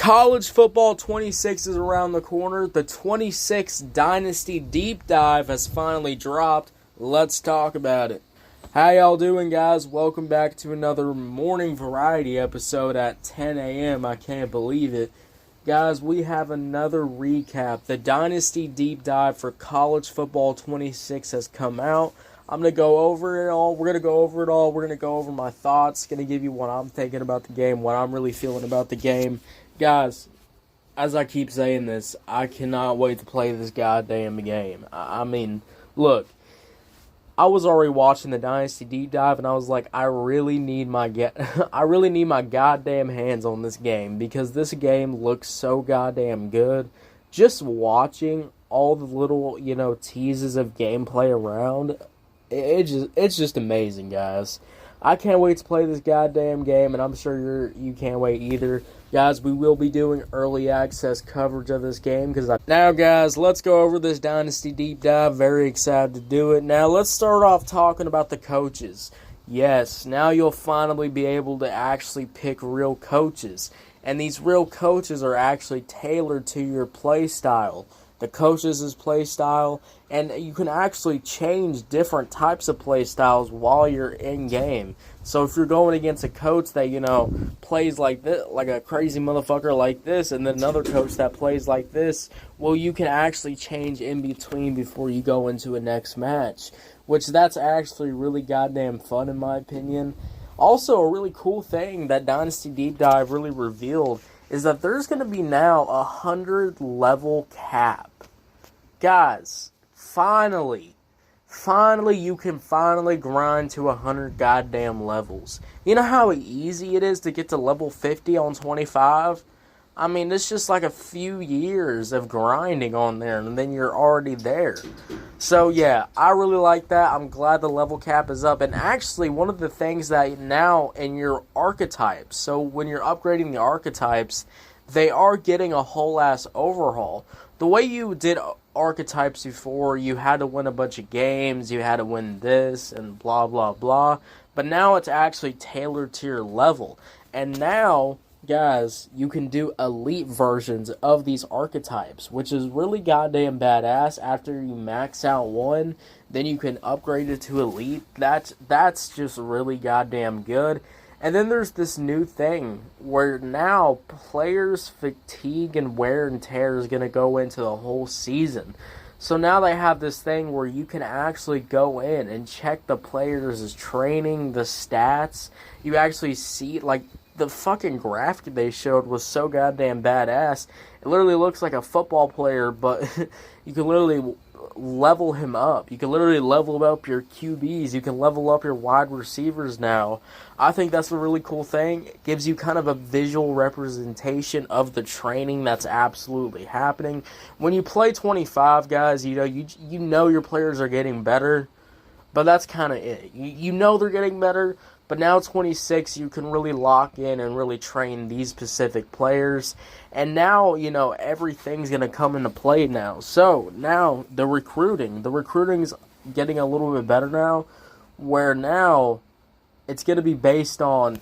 College football 26 is around the corner. The 26 Dynasty Deep Dive has finally dropped. Let's talk about it. How y'all doing, guys? Welcome back to another morning variety episode at 10 a.m. I can't believe it. Guys, we have another recap. The Dynasty Deep Dive for College Football 26 has come out. I'm going to go over it all. We're going to go over it all. We're going to go over my thoughts. Going to give you what I'm thinking about the game, what I'm really feeling about the game. Guys, as I keep saying this, I cannot wait to play this goddamn game. I mean, look, I was already watching the Dynasty Deep Dive, and I was like, I really need my goddamn hands on this game, because this game looks so goddamn good. Just watching all the little, teases of gameplay around, it's just amazing, guys. I can't wait to play this goddamn game, and I'm sure you can't wait either. Guys, we will be doing early access coverage of this game. Now, guys, let's go over this Dynasty Deep Dive. Very excited to do it. Now, let's start off talking about the coaches. Yes, now you'll finally be able to actually pick real coaches. And these real coaches are actually tailored to your play style. The coaches' play style, and you can actually change different types of play styles while you're in game. So if you're going against a coach that, plays like this, like a crazy motherfucker like this, and then another coach that plays like this, well, you can actually change in between before you go into a next match, which that's actually really goddamn fun in my opinion. Also, a really cool thing that Dynasty Deep Dive really revealed is that there's going to be now a 100 level cap. Guys, finally, you can finally grind to 100 goddamn levels. You know how easy it is to get to level 50 on 25? I mean, it's just like a few years of grinding on there, and then you're already there. So, yeah, I really like that. I'm glad the level cap is up. And actually, one of the things that now in your archetypes, so when you're upgrading the archetypes, they are getting a whole-ass overhaul. The way you did archetypes before, you had to win a bunch of games, you had to win this, and blah, blah, blah. But now it's actually tailored to your level. And now, guys, you can do elite versions of these archetypes, which is really goddamn badass. After you max out one, then you can upgrade it to elite. That's just really goddamn good. And then there's this new thing where now players' fatigue and wear and tear is going to go into the whole season. So now they have this thing where you can actually go in and check the players' training, the stats. You actually see, like, the fucking graphic they showed was so goddamn badass. It literally looks like a football player, but you can literally level him up. You can literally level up your QBs. You can level up your wide receivers now. I think that's a really cool thing. It gives you kind of a visual representation of the training that's absolutely happening. When you play 25, guys, you know your players are getting better, but that's kind of it. You know they're getting better, but now 26, you can really lock in and really train these specific players. And now, everything's going to come into play now. So, now, the recruiting's getting a little bit better now, where now it's going to be based on,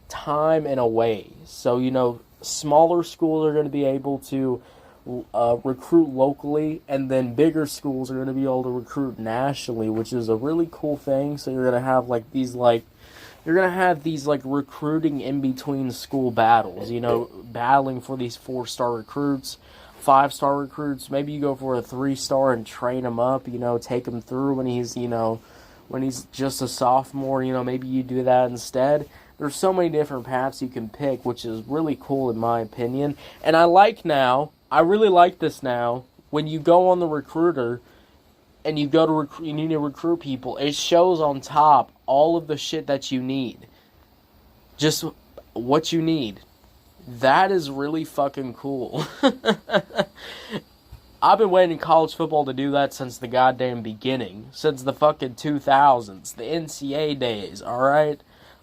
time and away. So, smaller schools are going to be able to recruit locally, and then bigger schools are going to be able to recruit nationally, which is a really cool thing. So you're going to have these recruiting in between school battles, battling for these 4-star recruits, 5-star recruits. Maybe you go for a 3-star and train him up, take him through when he's just a sophomore, maybe you do that instead. There's so many different paths you can pick, which is really cool in my opinion. And I really like this now, when you go on the recruiter and you need to recruit people, it shows on top all of the shit that you need. Just what you need. That is really fucking cool. I've been waiting college football to do that since the goddamn beginning. Since the fucking 2000s. The NCAA days, alright?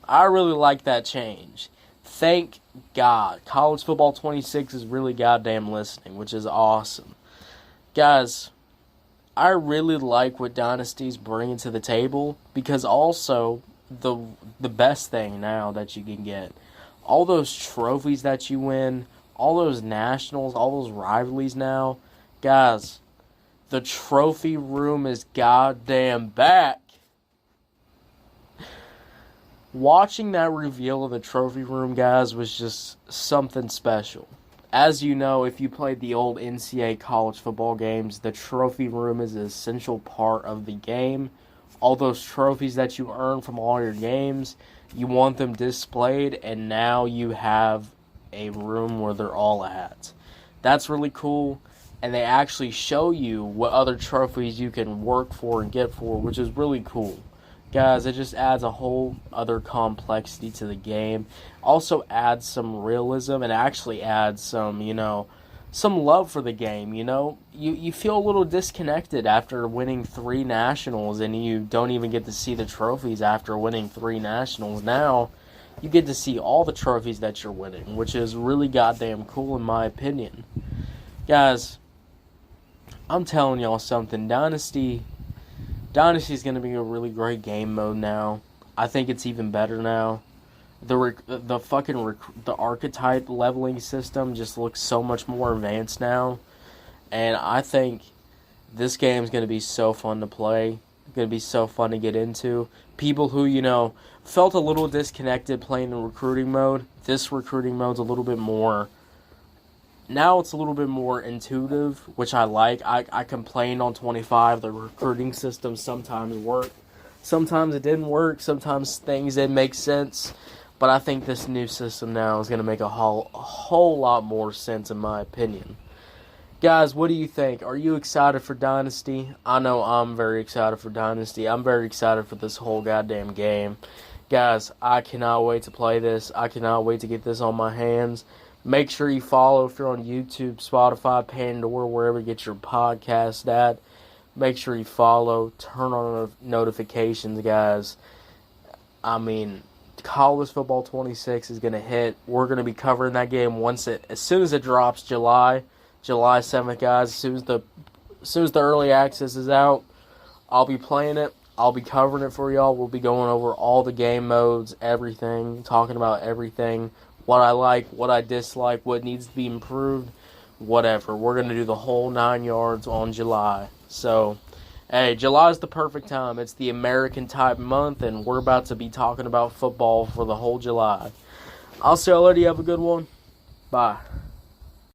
I really like that change. Thank God. College Football 26 is really goddamn listening, which is awesome. Guys, I really like what Dynasty's bringing to the table, because also the best thing now that you can get all those trophies that you win, all those nationals, all those rivalries now. Guys, the trophy room is goddamn back. Watching that reveal of the trophy room, guys, was just something special. As you know, if you played the old NCAA college football games, the trophy room is an essential part of the game. All those trophies that you earn from all your games, you want them displayed, and now you have a room where they're all at. That's really cool, and they actually show you what other trophies you can work for and get for, which is really cool. Guys, it just adds a whole other complexity to the game. Also adds some realism and actually adds some, some love for the game, You feel a little disconnected after winning 3 nationals, and you don't even get to see the trophies after winning 3 nationals. Now, you get to see all the trophies that you're winning, which is really goddamn cool in my opinion. Guys, I'm telling y'all something. Dynasty is going to be a really great game mode now. I think it's even better now. The archetype leveling system just looks so much more advanced now. And I think this game is going to be so fun to play. Going to be so fun to get into. People who, felt a little disconnected playing the recruiting mode. This recruiting mode's a little bit more... Now it's a little bit more intuitive, which I like. I complained on 25. The recruiting system sometimes worked. Sometimes it didn't work. Sometimes things didn't make sense. But I think this new system now is going to make a whole lot more sense in my opinion. Guys, what do you think? Are you excited for Dynasty? I know I'm very excited for Dynasty. I'm very excited for this whole goddamn game. Guys, I cannot wait to play this. I cannot wait to get this on my hands. Make sure you follow if you're on YouTube, Spotify, Pandora, wherever you get your podcast at. Make sure you follow. Turn on notifications, guys. College Football 26 is going to hit. We're going to be covering that game as soon as it drops, July 7th, guys. As soon as the early access is out, I'll be playing it. I'll be covering it for y'all. We'll be going over all the game modes, everything, talking about everything. What I like, what I dislike, what needs to be improved, whatever. We're going to do the whole 9 yards on July. So, hey, July is the perfect time. It's the American type month, and we're about to be talking about football for the whole July. I'll see y'all later. You have a good one. Bye.